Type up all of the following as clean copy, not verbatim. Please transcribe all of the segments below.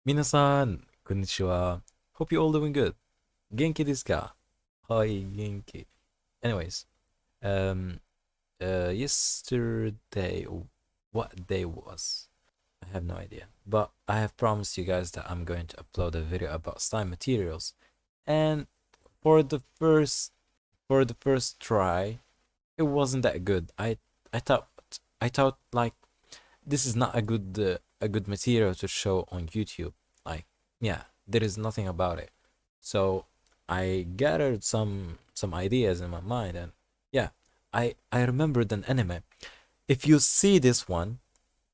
Minasan, konnichiwa. Hope you all doing good. Genki desu ka? Hi, genki. Anyways, um, yesterday, what day was? I have no idea. But I have promised you guys that I'm going to upload a video about slime materials. And for the first for the first try, it wasn't that good. I thought I thought like this is not a good material to show on YouTube. Like, yeah, there is nothing about it. So I gathered some ideas in my mind, and yeah, I remembered an anime. If you see this one,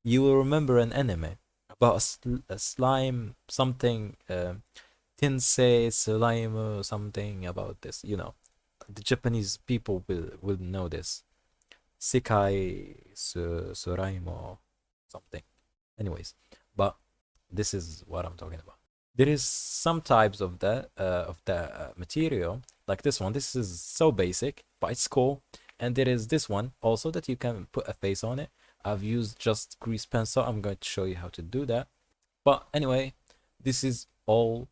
you will remember an anime about a slime something, Tensei slime or something about this. You know, the Japanese people will know this. Sekai Suraimo something. Anyways, but this is what I'm talking about. There is some types of the material like this one. This is so basic, but it's cool. And there is this one also that you can put a face on it. I've used just grease pencil. I'm going to show you how to do that. But anyway, this is all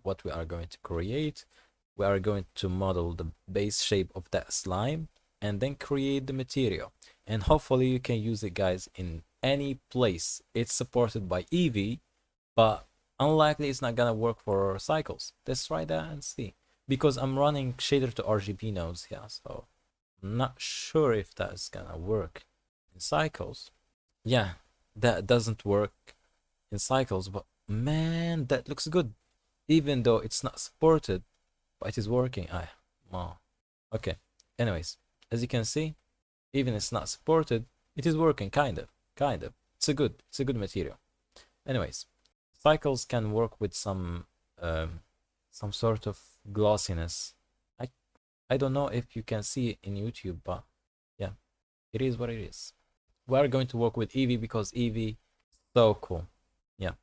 what we are going to create. We are going to model the base shape of that slime and then create the material. And hopefully you can use it, guys, in any place. It's supported by Eevee, but unlikely it's not gonna work for cycles. Let's try that and see. Because I'm running shader to RGB nodes here, so I'm not sure if that's gonna work in cycles. Yeah, that doesn't work in cycles, but man, that looks good. Even though it's not supported, but it is working. Wow. Okay. Anyways, as you can see, even it's not supported, it is working kind of. It's a good material. Anyways, cycles can work with some sort of glossiness. I I don't know if you can see it in YouTube, but yeah, it is what it is. We are going to work with Eevee because Eevee so cool. Yeah.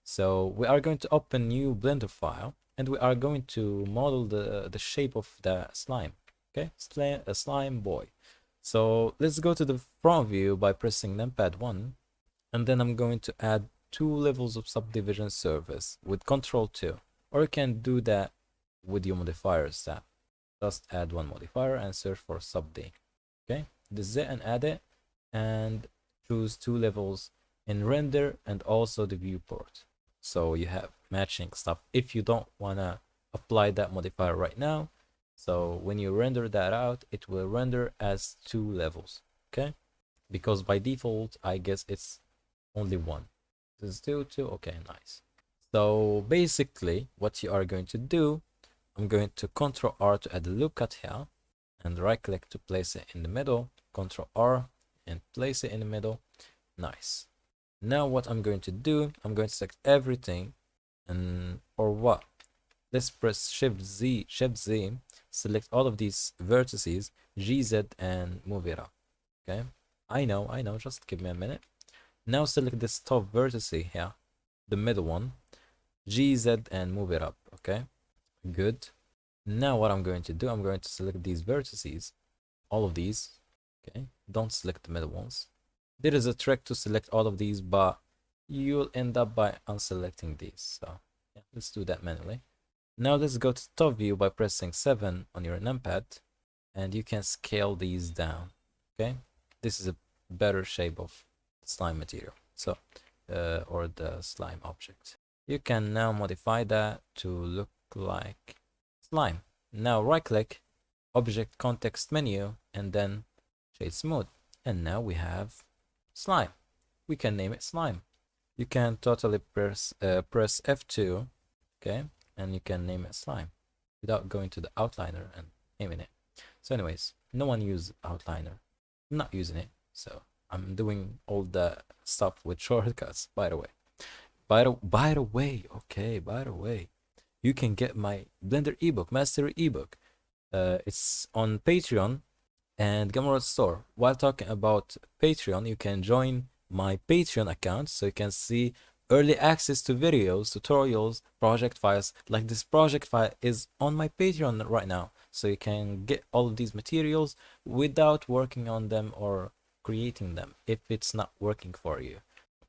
So we are going to open new Blender file and we are going to model the shape of the slime. Okay, a slime boy. So let's go to the front view by pressing numpad 1, and then I'm going to add 2 levels of subdivision surface with Control 2, or you can do that with your modifiers tab. Just add one modifier and search for subd. Okay, this is it, and add it, and choose 2 levels in render and also the viewport. So you have matching stuff if you don't wanna apply that modifier right now. So when you render that out, it will render as 2 levels, okay? Because by default, I guess it's only one. This is two, okay, nice. So basically, what you are going to do, I'm going to Control R to add a loop cut here, and right click to place it in the middle, Control R, and place it in the middle. Nice. Now what I'm going to do, I'm going to select everything, and or what? Let's press Shift Z, select all of these vertices, GZ, and move it up. Okay, I know, just give me a minute. Now select this top vertex here, the middle one, GZ, and move it up. Okay, good. Now what I'm going to do, I'm going to select these vertices, all of these. Okay, don't select the middle ones. There is a trick to select all of these, but you'll end up by unselecting these. So yeah, let's do that manually. Now let's go to top view by pressing 7 on your numpad, and you can scale these down. Okay, this is a better shape of slime material, so or the slime object. You can now modify that to look like slime. Now right click, object context menu, and then shade smooth, and now we have slime. We can name it slime. You can totally press F2, okay, and you can name it slime without going to the outliner and naming it. So anyways, no one use outliner. I'm not using it, so I'm doing all the stuff with shortcuts, by the way. By the way, you can get my Blender ebook, Mastery ebook. It's on Patreon and Gumroad store. While talking about Patreon, you can join my Patreon account so you can see early access to videos, tutorials, project files. Like this project file is on my Patreon right now, so you can get all of these materials without working on them or creating them if it's not working for you.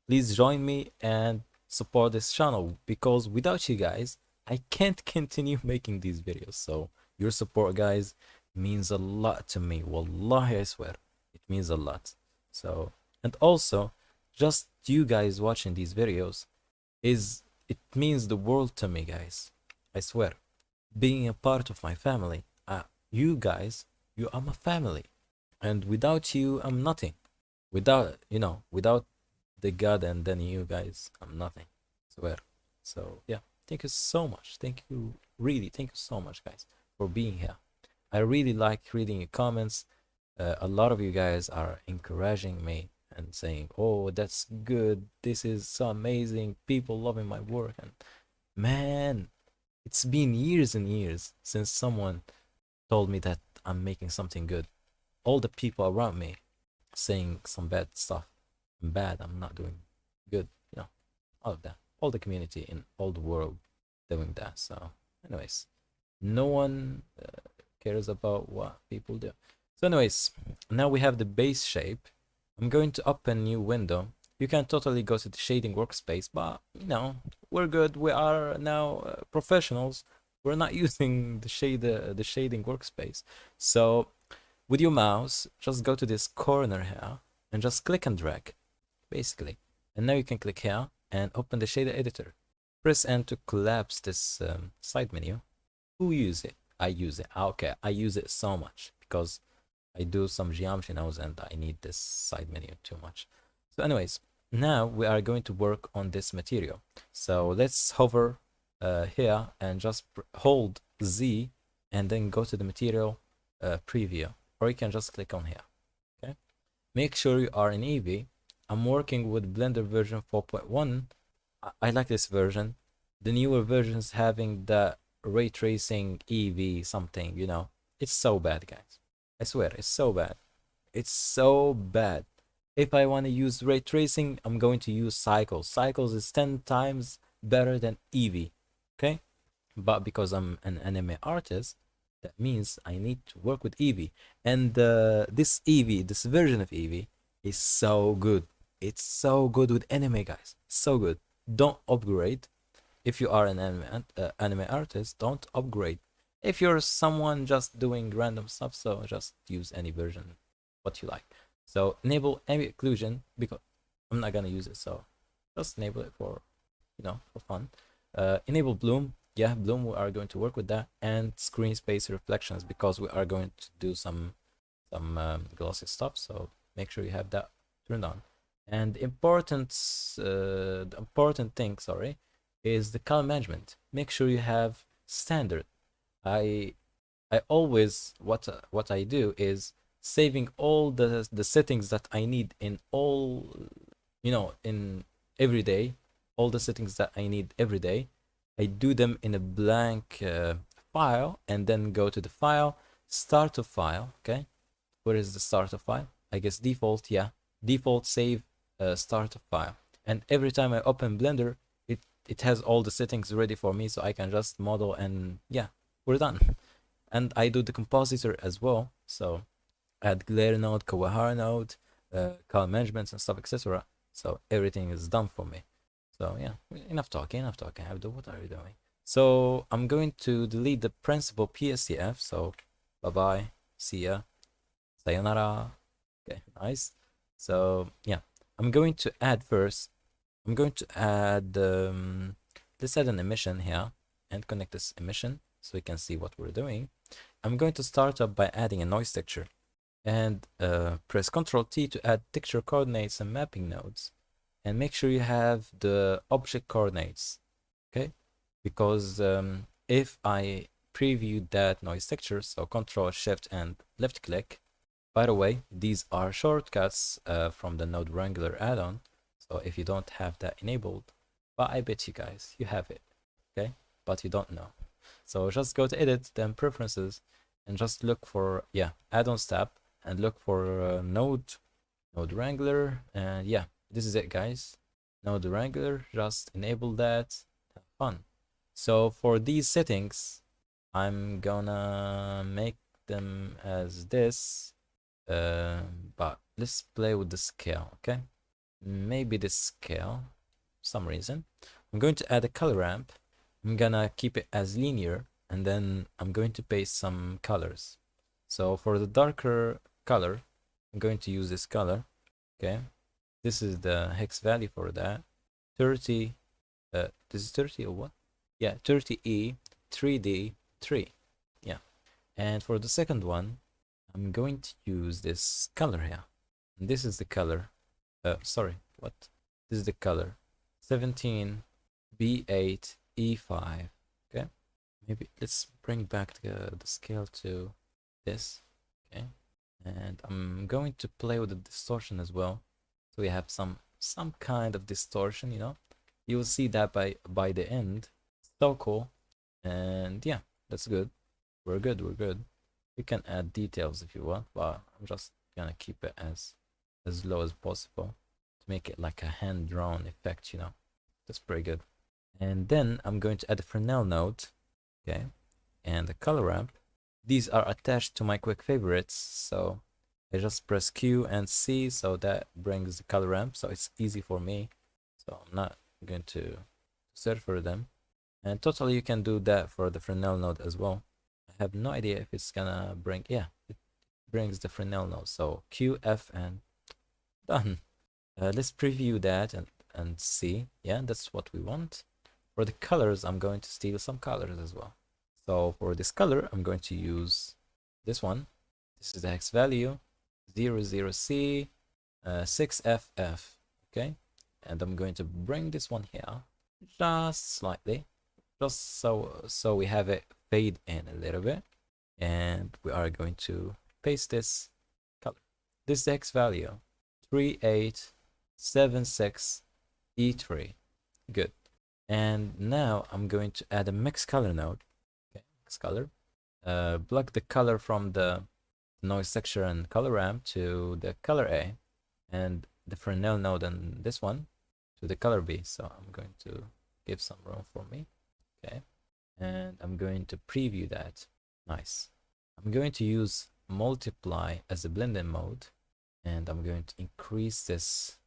Please join me and support this channel, because without you guys, I can't continue making these videos. So your support, guys, means a lot to me. Wallahi, I swear, it means a lot. So, and also, just you guys watching these videos it means the world to me, guys. I swear, being a part of my family. You guys, you are my family, and without you, I'm nothing. Without the God and then you guys, I'm nothing. Swear. So yeah, thank you so much. Thank you, really, thank you so much, guys, for being here. I really like reading your comments. A lot of you guys are encouraging me and saying, "Oh, that's good. This is so amazing. People loving my work." And man, it's been years and years since someone told me that I'm making something good. All the people around me saying some bad stuff. I'm bad. I'm not doing good. All of that. All the community in all the world doing that. So, anyways, no one cares about what people do. So anyways, now we have the base shape. I'm going to open new window. You can totally go to the shading workspace, but we're good. We are now professionals. We're not using the shading workspace. So with your mouse, just go to this corner here and just click and drag, basically. And now you can click here and open the shader editor. Press N to collapse this side menu. Who use it? I use it. Okay, I use it so much because I do some geometry nodes and I need this side menu too much. So anyways, now we are going to work on this material. So let's hover here and just hold Z and then go to the material preview, or you can just click on here. Okay, make sure you are in Eevee. I'm working with Blender version 4.1. I like this version. The newer versions having the ray tracing Eevee something, it's so bad, guys. I swear, it's so bad. It's so bad. If I want to use ray tracing, I'm going to use Cycles. Cycles is 10 times better than Eevee. Okay, but because I'm an anime artist, that means I need to work with Eevee. And this version of Eevee is so good. It's so good with anime, guys. So good. Don't upgrade. If you are an anime artist, don't upgrade. If you're someone just doing random stuff, so just use any version, what you like. So enable ambient occlusion, because I'm not gonna use it, so just enable it for fun. Enable bloom. Yeah, bloom, we are going to work with that. And screen space reflections, because we are going to do some glossy stuff, so make sure you have that turned on. And the important thing, sorry, is the color management. Make sure you have standard. I always, what I do is saving all the settings that I need in all, in every day, all the settings that I need every day. I do them in a blank file, and then go to the file, start a file. Okay, where is the starter file? I guess default, yeah, default save starter file. And every time I open Blender, it has all the settings ready for me, so I can just model, and yeah, we're done. And I do the compositor as well, so add glare node, Kawahara node, color management and stuff, etc. So everything is done for me. So yeah, enough talking. Abdul, what are you doing? So I'm going to delete the principal PSCF. So bye bye, see ya, sayonara. Okay, nice. So yeah, I'm going to add first. I'm going to add let's add an emission here and connect this emission so we can see what we're doing. I'm going to start up by adding a noise texture, and press Ctrl T to add texture coordinates and mapping nodes, and make sure you have the object coordinates, okay? Because if I preview that noise texture, so Ctrl Shift and left click. By the way, these are shortcuts from the Node Wrangler add-on, so if you don't have that enabled, but I bet you guys you have it, okay? But you don't know. So just go to Edit, then Preferences, and just look for, yeah, Add-ons tab, and look for Node Wrangler, and yeah, this is it, guys. Node Wrangler, just enable that, have fun. So for these settings, I'm gonna make them as this. But let's play with the scale, okay? Maybe the scale, some reason. I'm going to add a color ramp. I'm gonna keep it as linear, and then I'm going to paste some colors. So for the darker color, I'm going to use this color, okay? This is the hex value for that. 30, this is 30 or what? Yeah, 30E, 3D, 3. Yeah. And for the second one, I'm going to use this color here. And this is the color. Sorry, what? This is the color. 17, B8, E5. Okay. Maybe let's bring back the scale to this. Okay. And I'm going to play with the distortion as well. So we have some kind of distortion, you know. You will see that by the end. So cool. And yeah, that's good. We're good, we're good. You can add details if you want, but I'm just gonna keep it as low as possible to make it like a hand-drawn effect, you know. That's pretty good. And then I'm going to add a Fresnel node, okay, and the color ramp. These are attached to my quick favorites, so I just press Q and C, so that brings the color ramp, so it's easy for me. So I'm not going to search for them. And totally you can do that for the Fresnel node as well. I have no idea if it's gonna bring, yeah, it brings the Fresnel node. So Q, F, and done. Let's preview that and see. Yeah, that's what we want. For the colors, I'm going to steal some colors as well. So for this color, I'm going to use this one. This is the hex value, 00C, 6FF, okay? And I'm going to bring this one here, just slightly, just so we have it fade in a little bit. And we are going to paste this color. This is the hex value, 3876 E3. Good. And now I'm going to add a mix color node. Okay, mix color. Plug the color from the noise texture and color ramp to the color A, and the Fresnel node and this one to the color B. So I'm going to give some room for me. Okay. And I'm going to preview that. Nice. I'm going to use multiply as a blending mode, and I'm going to increase this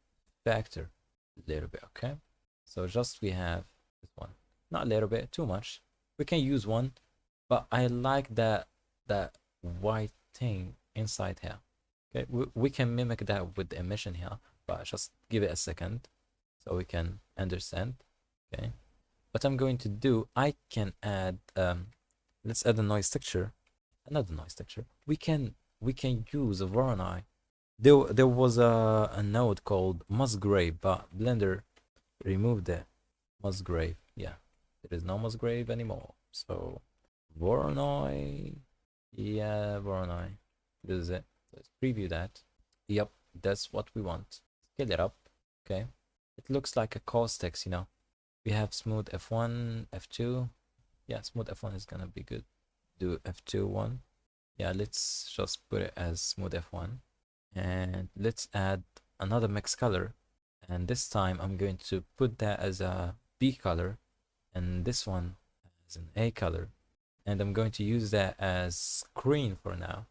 factor a little bit, okay? So just we have this one, not a little bit, too much. We can use one, but I like that white thing inside here. Okay, we can mimic that with the emission here, but just give it a second so we can understand. Okay, what I'm going to do, I can add let's add a noise texture, another noise texture. We can use a Voronoi. There was a node called Musgrave, but Blender removed the Musgrave. Yeah, there is no Musgrave anymore. So Voronoi, yeah, Voronoi. This is it. Let's preview that. Yep, that's what we want. Scale it up. Okay, it looks like a caustics, you know. We have smooth F1, F2. Yeah, smooth F1 is gonna be good. Do F2 one. Yeah, let's just put it as smooth F1. And let's add another mix color. And this time I'm going to put that as a B color, and this one as an A color. And I'm going to use that as screen for now.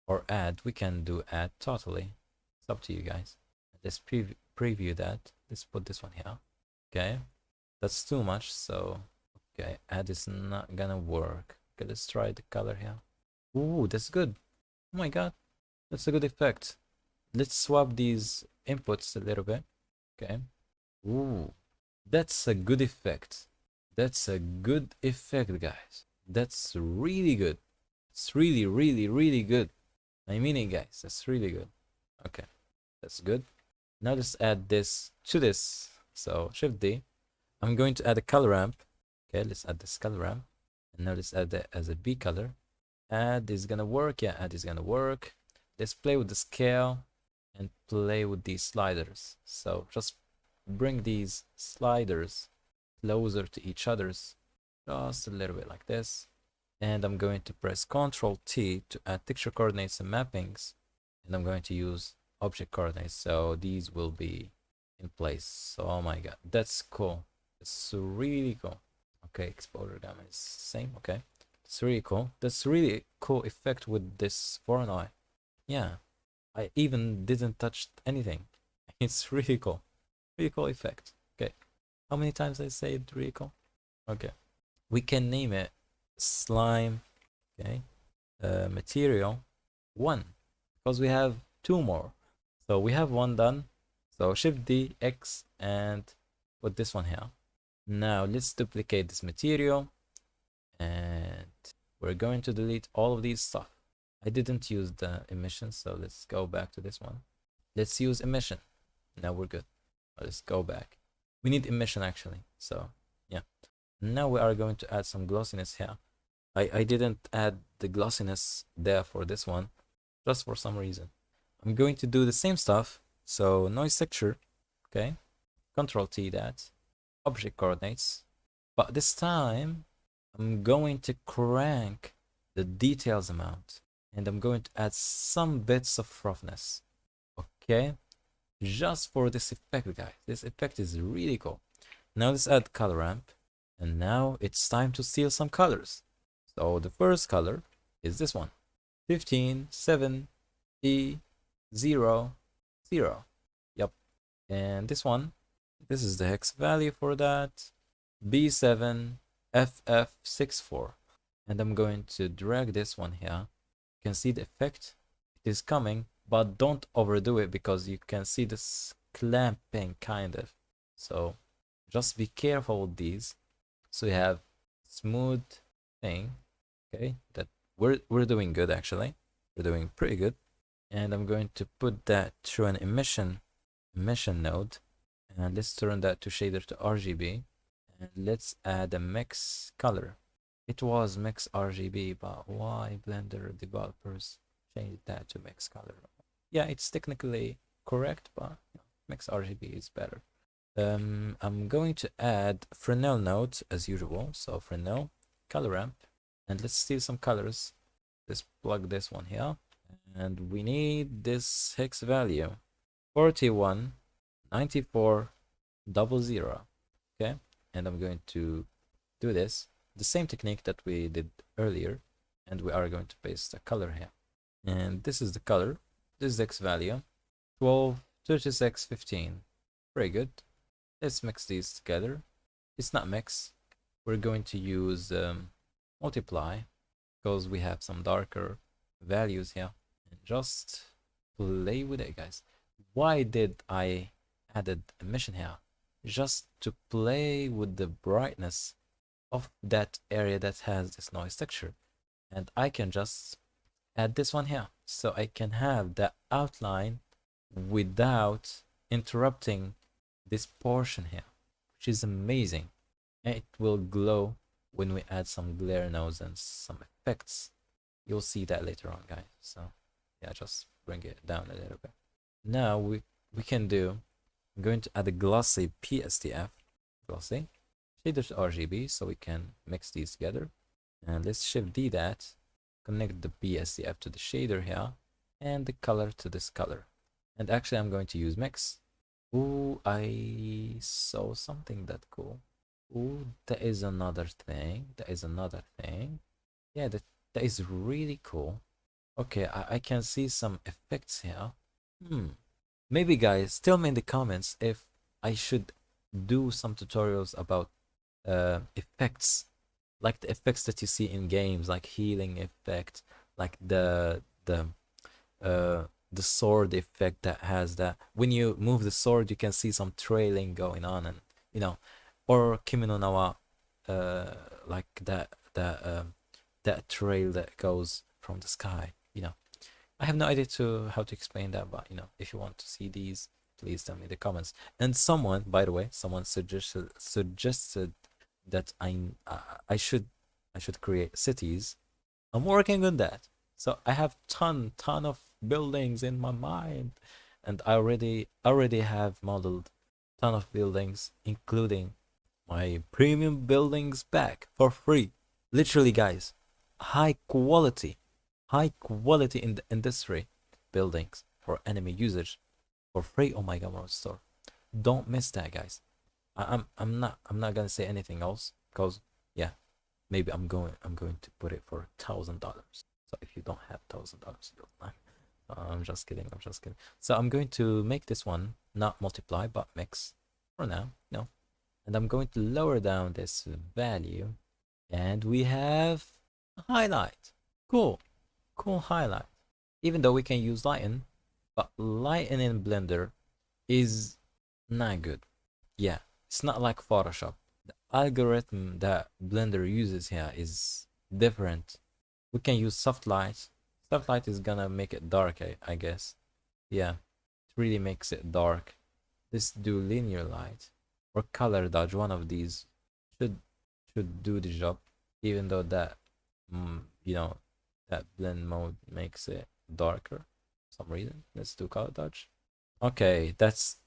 Or add, we can do add totally. It's up to you guys. Let's preview that. Let's put this one here. Okay, that's too much, so okay, add is not gonna work. Okay, let's try the color here. Ooh, that's good. Oh my god, that's a good effect. Let's swap these inputs a little bit. Okay. Ooh, that's a good effect. That's a good effect, guys. That's really good. It's really, really, really good. I mean it, guys. That's really good. Okay, that's good. Now let's add this to this. So Shift D. I'm going to add a color ramp. Okay, let's add this color ramp. And now let's add that as a B color. Add is gonna work. Yeah, add is gonna work. Let's play with the scale and play with these sliders. So just bring these sliders closer to each other's, just a little bit like this. And I'm going to press Ctrl T to add texture coordinates and mappings. And I'm going to use object coordinates. So these will be in place. So, oh my god, that's cool. It's really cool. Okay, exposure gamma is same. Okay, it's really cool. That's really cool effect with this Voronoi. Yeah, I even didn't touch anything. It's really cool. Really cool effect. Okay. How many times I say really cool? Okay. We can name it slime, okay, material 1, because we have 2 more. So we have 1 done. So Shift D, X, and put this one here. Now let's duplicate this material, and we're going to delete all of these stuff. I didn't use the emission, so let's go back to this one. Let's use emission. Now we're good. Let's go back. We need emission actually. So yeah. Now we are going to add some glossiness here. I didn't add the glossiness there for this one, just for some reason. I'm going to do the same stuff. So noise texture, okay. Control T that. Object coordinates. But this time, I'm going to crank the details amount. And I'm going to add some bits of roughness. Okay. Just for this effect, guys. This effect is really cool. Now let's add color ramp. And now it's time to steal some colors. So the first color is this one. 15, 7, E, 0, 0. Yep. And this one, this is the hex value for that. B7, FF64. And I'm going to drag this one here. You can see the effect. It is coming, but don't overdo it because you can see this clamping kind of. So just be careful with these. So you have smooth thing, okay, that we're doing good actually. We're doing pretty good. And I'm going to put that through an emission node, and let's turn that to shader to RGB, and let's add a mix color. It was mix RGB, but why Blender developers changed that to mix color? Yeah, it's technically correct, but mix RGB is better. I'm going to add Fresnel node as usual. So Fresnel, color ramp, and let's steal some colors. Let's plug this one here, and we need this hex value 41 94 00. Okay, and I'm going to do this the same technique that we did earlier, and we are going to paste a color here. And this is the color. This is the X value 12 36 15. Very good. Let's mix these together. It's not mix. We're going to use multiply because we have some darker values here. And just play with it, guys. Why did I added emission here? Just to play with the brightness of that area that has this noise texture. And I can just add this one here. So I can have the outline without interrupting this portion here, which is amazing. And it will glow when we add some glare nodes and some effects. You'll see that later on, guys. So yeah, just bring it down a little bit. Now we can do, I'm going to add a glossy PSTF, glossy shader to RGB, so we can mix these together. And let's Shift D that, connect the PSTF to the shader here, and the color to this color. And actually I'm going to use mix. Ooh, I saw something that cool. Ooh, that is another thing. That is another thing. Yeah, that is really cool. Okay, I can see some effects here. Maybe guys, tell me in the comments if I should do some tutorials about effects, like the effects that you see in games, like healing effect, like the sword effect that has that when you move the sword you can see some trailing going on, and you know, or Kimi no Na wa, like that trail that goes from the sky, you know. I have no idea how to explain that, but you know, if you want to see these, please tell me in the comments. And someone, by the way, someone suggested that I should create cities. I'm working on that. So I have ton of buildings in my mind, and I already have modeled ton of buildings, including my premium buildings pack for free. Literally, guys, high quality in the industry buildings for enemy usage for free on my Gumroad store. Don't miss that, guys. I'm not gonna say anything else because yeah, maybe I'm going to put it for $1,000. So if you don't have $1,000, you'll not. I'm just kidding. I'm just kidding. So I'm going to make this one not multiply, but mix for now. No. And I'm going to lower down this value. And we have a highlight. Cool. Cool highlight. Even though we can use lighten, but lighten in Blender is not good. Yeah, it's not like Photoshop. The algorithm that Blender uses here is different. We can use soft light. Soft light is gonna make it dark, I guess. Yeah, it really makes it dark. Let's do linear light or color dodge. One of these should should do the job, even though that you know, that blend mode makes it darker for some reason. Let's do color dodge. Okay, that's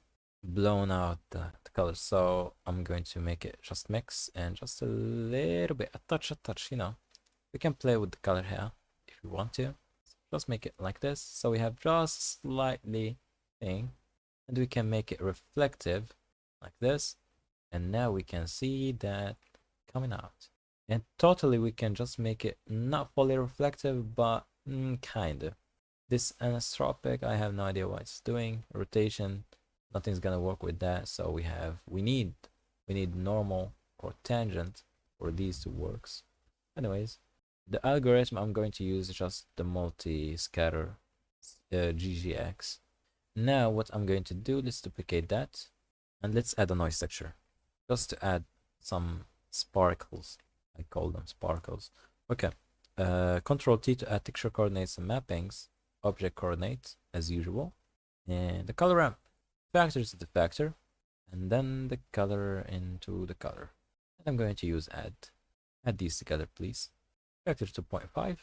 blown out the color, so I'm going to make it just mix and just a little bit, a touch, you know. We can play with the color here if we want to. Just make it like this, so we have just slightly thing, and we can make it reflective like this, and now we can see that coming out. And totally we can just make it not fully reflective, but kind of. This anisotropic, I have no idea what it's doing. Rotation, nothing's gonna work with that. So we need normal or tangent for these to works. Anyways, the algorithm I'm going to use is just the multi-scatter GGX. Now what I'm going to do, let's duplicate that and let's add a noise texture just to add some sparkles. I call them sparkles. Okay. Control T to add texture coordinates and mappings, object coordinates as usual, and the color ramp, factor to the factor, and then the color into the color. And I'm going to use add these together, please. Factor 2.5,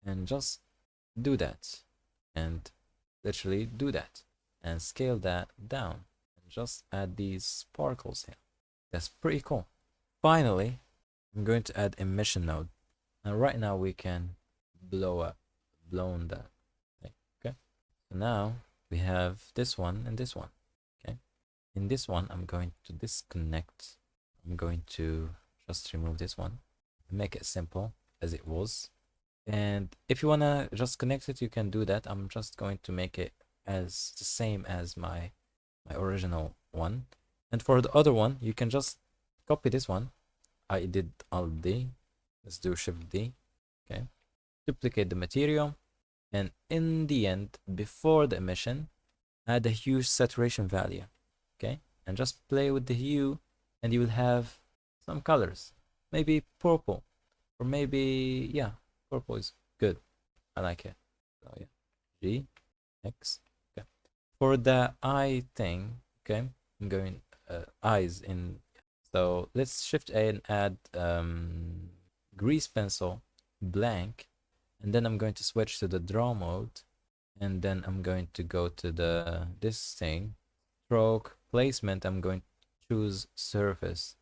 and just do that, and literally do that, and scale that down, and just add these sparkles here. That's pretty cool. Finally, I'm going to add emission node. And right now we can blown that thing. Okay. So now we have this one and this one. Okay. In this one, I'm going to disconnect. I'm going to just remove this one and make it simple as it was. And if you wanna just connect it, you can do that. I'm just going to make it as the same as my original one. And for the other one, you can just copy this one. I did Alt D. Let's do Shift D. Okay. Duplicate the material. And in the end, before the emission, add a hue saturation value. Okay. And just play with the hue, and you will have some colors. Maybe purple. Or maybe, yeah, purple is good. I like it. So yeah. G, X. Okay. For the eye thing, okay, I'm going eyes in. So let's Shift A and add grease pencil blank, and then I'm going to switch to the draw mode, and then I'm going to go to this thing, stroke placement. I'm going to choose surface.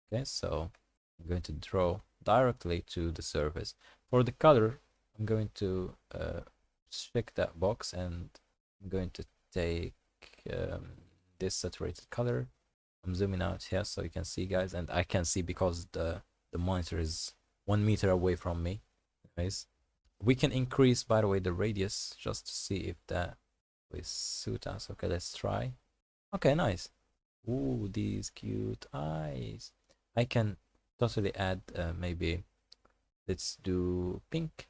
Okay, so I'm going to draw directly to the surface. For the color, I'm going to check that box, and I'm going to take this saturated color. I'm zooming out here so you can see, guys, and I can see because the monitor is 1 meter away from me. Anyways, we can increase, by the way, the radius just to see if that will suit us. Okay, let's try. Okay, nice. Ooh, these cute eyes. I can totally add maybe, let's do pink,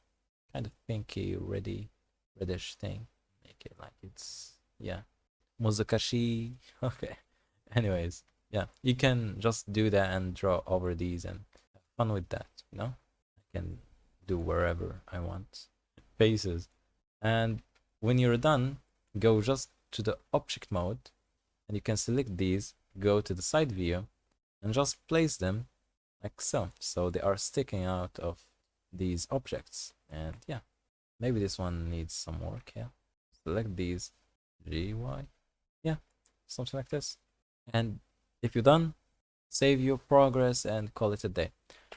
kind of pinky, reddish thing. Make it like it's, yeah, Muzukashi. Okay. Anyways, yeah, you can just do that and draw over these and have fun with that, you know? I can do wherever I want. Faces. And when you're done, go just to the object mode, and you can select these, go to the side view, and just place them like so. So they are sticking out of these objects. And yeah, maybe this one needs some work. Yeah, select these, GY. Yeah, something like this. And if you're done, save your progress and call it a day.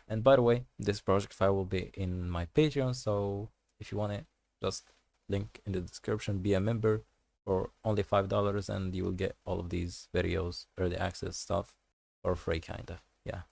And by the way, this project file will be in my Patreon, so if you want it, just link in the description. Be a member for only $5, and you will get all of these videos, early access stuff for free, kind of. Yeah.